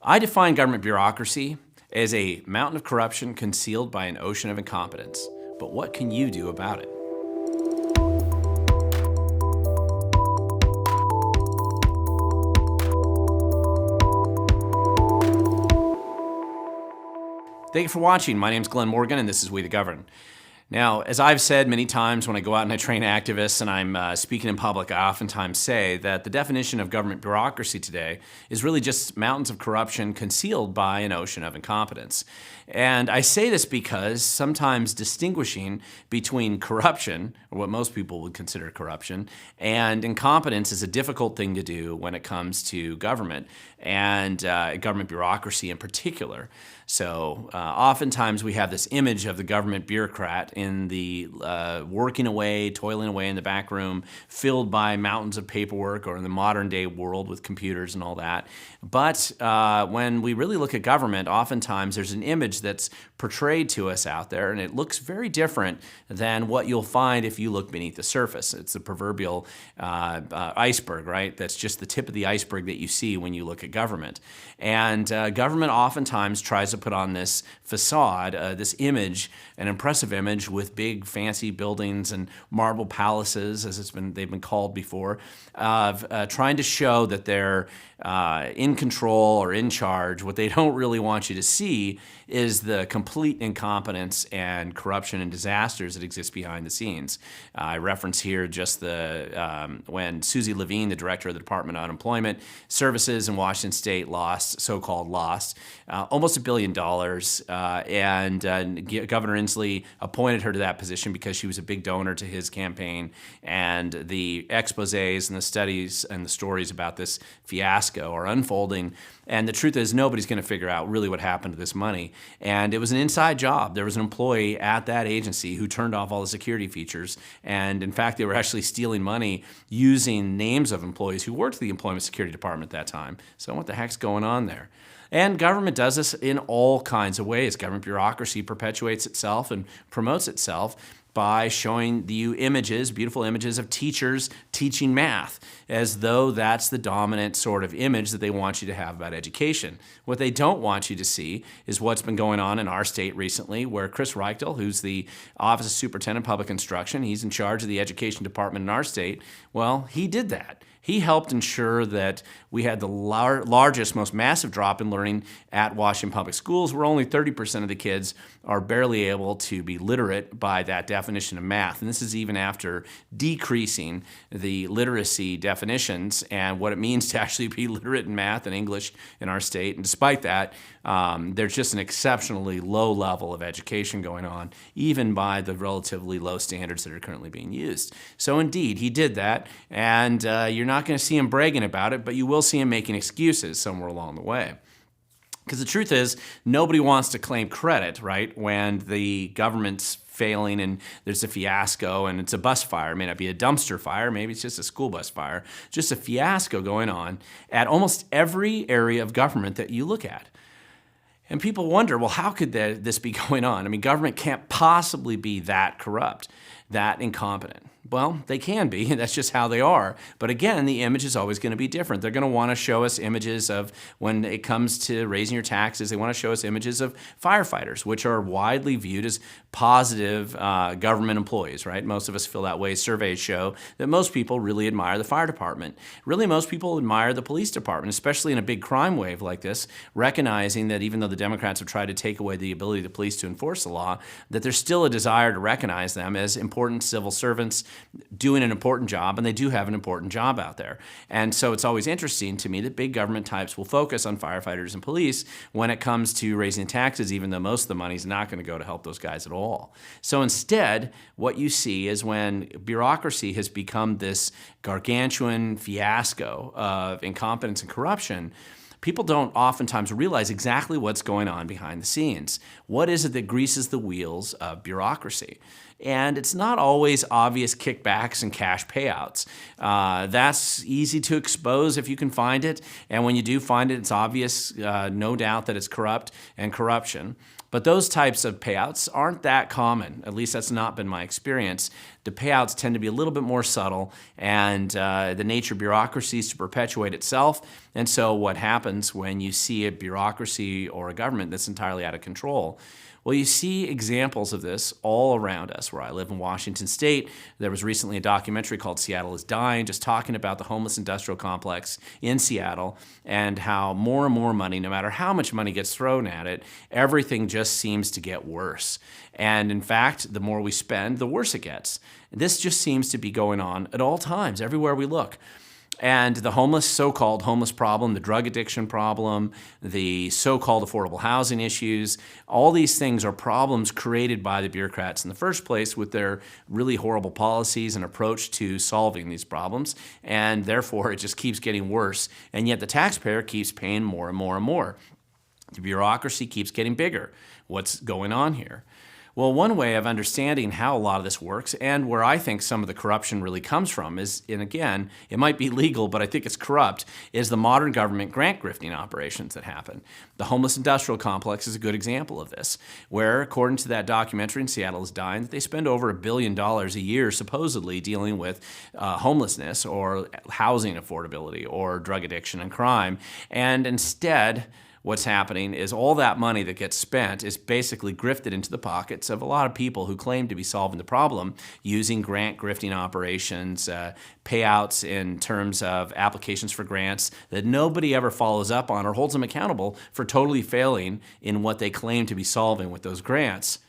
I define government bureaucracy as a mountain of corruption concealed by an ocean of incompetence. But what can you do about it? Thank you for watching. My name is Glen Morgan, and this is We the Govern. Now, as I've said many times when I go out and I train activists and I'm speaking in public, I oftentimes say that the definition of government bureaucracy today is really just mountains of corruption concealed by an ocean of incompetence. And I say this because sometimes distinguishing between corruption, or what most people would consider corruption, and incompetence is a difficult thing to do when it comes to government and government bureaucracy in particular. So oftentimes we have this image of the government bureaucrat in the working away, toiling away in the back room, filled by mountains of paperwork, or in the modern day world with computers and all that. But when we really look at government, oftentimes there's an image that's portrayed to us out there, and it looks very different than what you'll find if you look beneath the surface. It's the proverbial iceberg, right? That's just the tip of the iceberg that you see when you look at government. And government oftentimes tries to put on this facade, this image, an impressive image with big fancy buildings and marble palaces, as they've been called before, of trying to show that they're in control or in charge. What they don't really want you to see is the complete incompetence and corruption and disasters that exist behind the scenes. I reference here just when Susie Levine, the director of the Department of Unemployment Services in Washington State, so-called lost almost $1 billion, and Governor Inslee appointed her to that position because she was a big donor to his campaign, and the exposés and the studies and the stories about this fiasco are unfolding. And the truth is, nobody's going to figure out really what happened to this money. And it was an inside job. There was an employee at that agency who turned off all the security features. And in fact, they were actually stealing money using names of employees who worked at the Employment Security Department at that time. So what the heck's going on there? And government does this in all kinds of ways. Government bureaucracy perpetuates itself and promotes itself by showing you images, beautiful images of teachers teaching math, as though that's the dominant sort of image that they want you to have about education. What they don't want you to see is what's been going on in our state recently, where Chris Reichtel, who's the Office of Superintendent of Public Instruction, he's in charge of the education department in our state, well, he did that. He helped ensure that we had the largest, most massive drop in learning at Washington Public Schools, where only 30% of the kids are barely able to be literate by that definition of math. And this is even after decreasing the literacy definitions and what it means to actually be literate in math and English in our state. And despite that, there's just an exceptionally low level of education going on, even by the relatively low standards that are currently being used. So indeed, he did that, and you're not going to see him bragging about it, but you will see him making excuses somewhere along the way. Because the truth is, nobody wants to claim credit, right, when the government's failing and there's a fiasco and it's a bus fire. It may not be a dumpster fire, maybe it's just a school bus fire. Just a fiasco going on at almost every area of government that you look at. And people wonder, well, how could this be going on? I mean, government can't possibly be that corrupt, that incompetent. Well, they can be, and that's just how they are. But again, the image is always going to be different. They're going to want to show us images of, when it comes to raising your taxes, they want to show us images of firefighters, which are widely viewed as positive government employees, right? Most of us feel that way. Surveys show that most people really admire the fire department. Really, most people admire the police department, especially in a big crime wave like this, recognizing that even though the Democrats have tried to take away the ability of the police to enforce the law, that there's still a desire to recognize them as important civil servants doing an important job, and they do have an important job out there. And so it's always interesting to me that big government types will focus on firefighters and police when it comes to raising taxes, even though most of the money is not going to go to help those guys at all. So instead, what you see is when bureaucracy has become this gargantuan fiasco of incompetence and corruption, people don't oftentimes realize exactly what's going on behind the scenes. What is it that greases the wheels of bureaucracy? And it's not always obvious kickbacks and cash payouts. That's easy to expose if you can find it. And when you do find it, it's obvious, no doubt, that it's corrupt and corruption. But those types of payouts aren't that common. At least that's not been my experience. The payouts tend to be a little bit more subtle, and the nature of bureaucracy is to perpetuate itself. And so what happens when you see a bureaucracy or a government that's entirely out of control? Well, you see examples of this all around us. Where I live in Washington State, there was recently a documentary called Seattle is Dying, just talking about the homeless industrial complex in Seattle and how more and more money, no matter how much money gets thrown at it, everything just seems to get worse. And in fact, the more we spend, the worse it gets. This just seems to be going on at all times, everywhere we look. And the so-called homeless problem, the drug addiction problem, the so-called affordable housing issues, all these things are problems created by the bureaucrats in the first place with their really horrible policies and approach to solving these problems. And therefore, it just keeps getting worse. And yet the taxpayer keeps paying more and more and more. The bureaucracy keeps getting bigger. What's going on here? Well, one way of understanding how a lot of this works and where I think some of the corruption really comes from is, and again, it might be legal, but I think it's corrupt, is the modern government grant grifting operations that happen. The homeless industrial complex is a good example of this, where, according to that documentary in Seattle is Dying, they spend over $1 billion a year supposedly dealing with homelessness or housing affordability or drug addiction and crime. And instead, what's happening is all that money that gets spent is basically grifted into the pockets of a lot of people who claim to be solving the problem using grant grifting operations, payouts in terms of applications for grants that nobody ever follows up on or holds them accountable for totally failing in what they claim to be solving with those grants.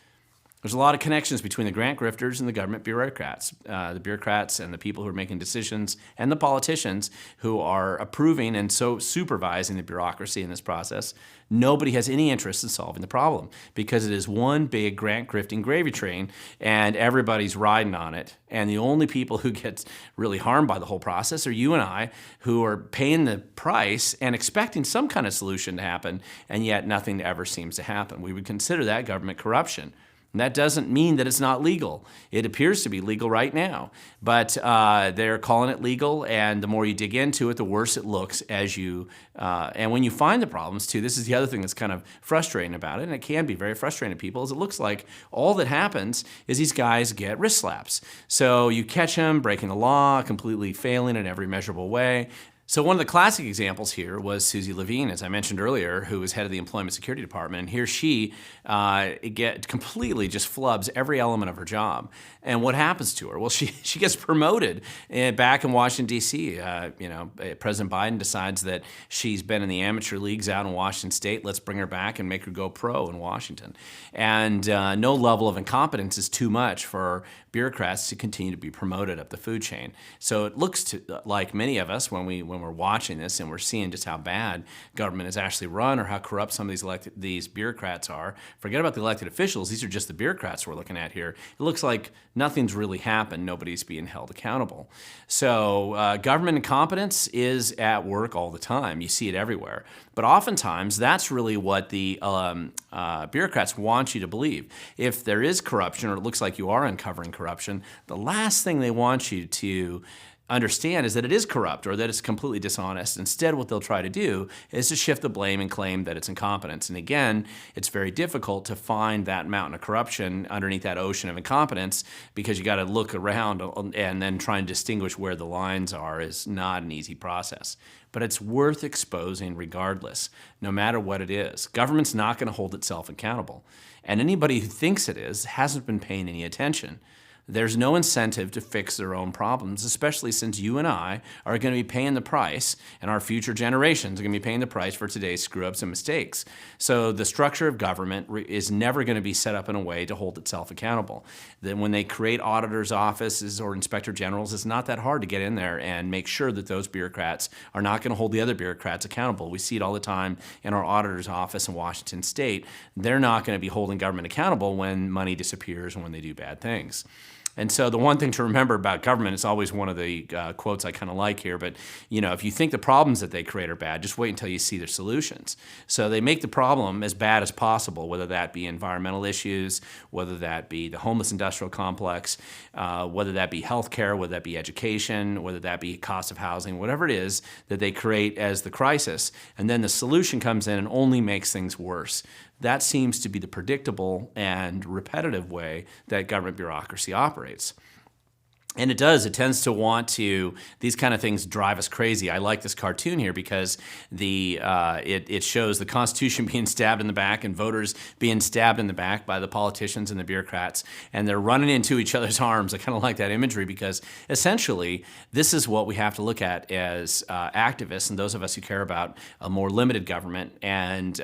There's a lot of connections between the grant grifters and the government bureaucrats. The bureaucrats and the people who are making decisions and the politicians who are approving and so supervising the bureaucracy in this process. Nobody has any interest in solving the problem because it is one big grant grifting gravy train and everybody's riding on it. And the only people who get really harmed by the whole process are you and I, who are paying the price and expecting some kind of solution to happen, and yet nothing ever seems to happen. We would consider that government corruption. And that doesn't mean that it's not legal. It appears to be legal right now, but they're calling it legal, and the more you dig into it, the worse it looks as you, and when you find the problems too, this is the other thing that's kind of frustrating about it, and it can be very frustrating to people, is it looks like all that happens is these guys get wrist slaps. So you catch them breaking the law, completely failing in every measurable way. So one of the classic examples here was Susie Levine, as I mentioned earlier, who was head of the Employment Security Department. And here she completely just flubs every element of her job. And what happens to her? Well, she gets promoted back in Washington, D.C. President Biden decides that she's been in the amateur leagues out in Washington State. Let's bring her back and make her go pro in Washington. And no level of incompetence is too much for bureaucrats to continue to be promoted up the food chain. So it looks like many of us, when we're watching this and we're seeing just how bad government is actually run or how corrupt some of these bureaucrats are, forget about the elected officials, these are just the bureaucrats we're looking at here. It looks like nothing's really happened, nobody's being held accountable. So government incompetence is at work all the time, you see it everywhere. But oftentimes that's really what the bureaucrats want you to believe. If there is corruption, or it looks like you are uncovering corruption, the last thing they want you to understand is that it is corrupt or that it's completely dishonest. Instead, what they'll try to do is to shift the blame and claim that it's incompetence. And again, it's very difficult to find that mountain of corruption underneath that ocean of incompetence, because you got to look around and then try and distinguish where the lines are is not an easy process. But it's worth exposing regardless, no matter what it is. Government's not going to hold itself accountable. And anybody who thinks it is hasn't been paying any attention. There's no incentive to fix their own problems, especially since you and I are going to be paying the price, and our future generations are going to be paying the price for today's screw-ups and mistakes. So the structure of government is never going to be set up in a way to hold itself accountable. Then when they create auditors' offices or inspector generals, it's not that hard to get in there and make sure that those bureaucrats are not going to hold the other bureaucrats accountable. We see it all the time in our auditor's office in Washington State. They're not going to be holding government accountable when money disappears and when they do bad things. And so the one thing to remember about government, it's always one of the quotes I kind of like here, but if you think the problems that they create are bad, just wait until you see their solutions. So they make the problem as bad as possible, whether that be environmental issues, whether that be the homeless industrial complex, whether that be healthcare, whether that be education, whether that be cost of housing, whatever it is that they create as the crisis. And then the solution comes in and only makes things worse. That seems to be the predictable and repetitive way that government bureaucracy operates. And it tends to want to, these kind of things drive us crazy. I like this cartoon here because it shows the Constitution being stabbed in the back and voters being stabbed in the back by the politicians and the bureaucrats, and they're running into each other's arms. I kind of like that imagery because essentially this is what we have to look at as activists and those of us who care about a more limited government, and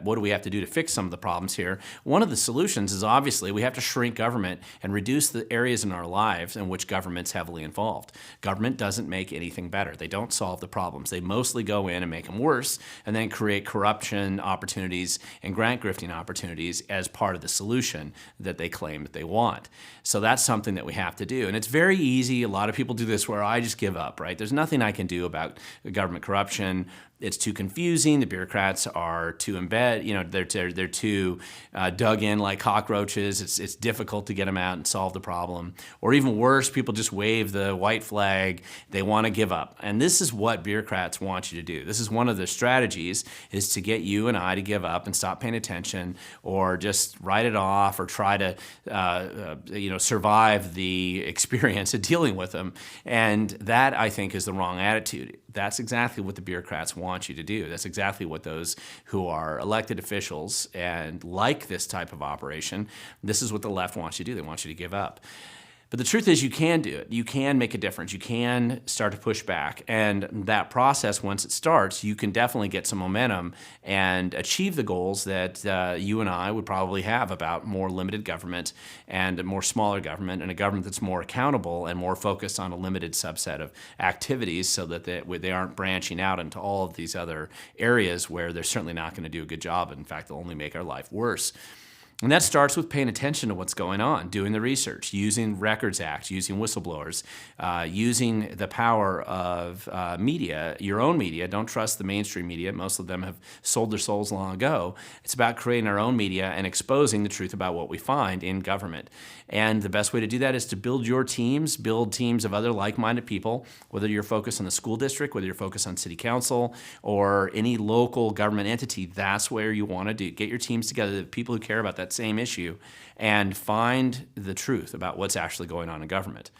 what do we have to do to fix some of the problems here. One of the solutions is obviously we have to shrink government and reduce the areas in our lives in which government's heavily involved. Government doesn't make anything better. They don't solve the problems. They mostly go in and make them worse and then create corruption opportunities and grant grifting opportunities as part of the solution that they claim that they want. So that's something that we have to do. And it's very easy. A lot of people do this where I just give up, right? There's nothing I can do about government corruption. It's too confusing. The bureaucrats are too they're too dug in like cockroaches. It's difficult to get them out and solve the problem. Or even worse, people just wave the white flag. They want to give up. And this is what bureaucrats want you to do. This is one of their strategies, is to get you and I to give up and stop paying attention, or just write it off, or try to survive the experience of dealing with them. And that, I think, is the wrong attitude. That's exactly what the bureaucrats want you to do. That's exactly what those who are elected officials and like this type of operation, this is what the left wants you to do. They want you to give up. But the truth is, you can do it. You can make a difference. You can start to push back. And that process, once it starts, you can definitely get some momentum and achieve the goals that you and I would probably have about more limited government and a more smaller government, and a government that's more accountable and more focused on a limited subset of activities, so that they aren't branching out into all of these other areas where they're certainly not going to do a good job. In fact, they'll only make our life worse. And that starts with paying attention to what's going on, doing the research, using Records Act, using whistleblowers, using the power of media, your own media. Don't trust the mainstream media. Most of them have sold their souls long ago. It's about creating our own media and exposing the truth about what we find in government. And the best way to do that is to build your teams, build teams of other like-minded people, whether you're focused on the school district, whether you're focused on city council, or any local government entity. That's where you want to do. Get your teams together, the people who care about that same issue, and find the truth about what's actually going on in government.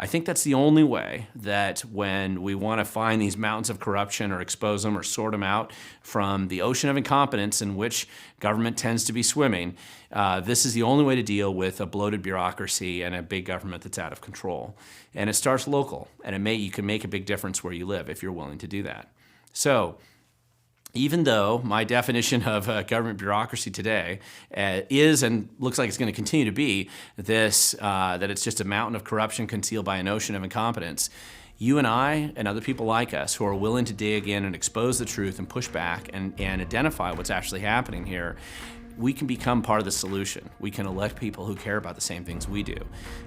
I think that's the only way that when we want to find these mountains of corruption or expose them or sort them out from the ocean of incompetence in which government tends to be swimming, this is the only way to deal with a bloated bureaucracy and a big government that's out of control. And it starts local, and you can make a big difference where you live if you're willing to do that. So, even though my definition of government bureaucracy today is, and looks like it's going to continue to be, this, that it's just a mountain of corruption concealed by an ocean of incompetence, you and I and other people like us who are willing to dig in and expose the truth and push back and identify what's actually happening here, we can become part of the solution. We can elect people who care about the same things we do.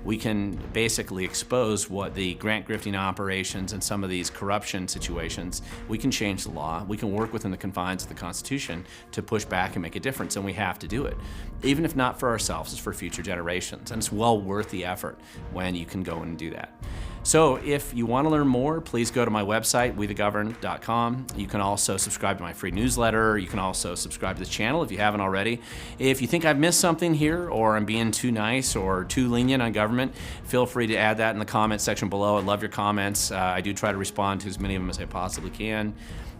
We can basically expose what the grant grifting operations and some of these corruption situations. We can change the law. We can work within the confines of the Constitution to push back and make a difference, and we have to do it. Even if not for ourselves, it's for future generations, and it's well worth the effort when you can go and do that. So if you want to learn more, please go to my website, wethegovern.com. You can also subscribe to my free newsletter. You can also subscribe to this channel if you haven't already. If you think I've missed something here, or I'm being too nice or too lenient on government, feel free to add that in the comment section below. I love your comments. I do try to respond to as many of them as I possibly can.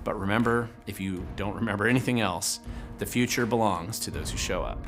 But remember, if you don't remember anything else, the future belongs to those who show up.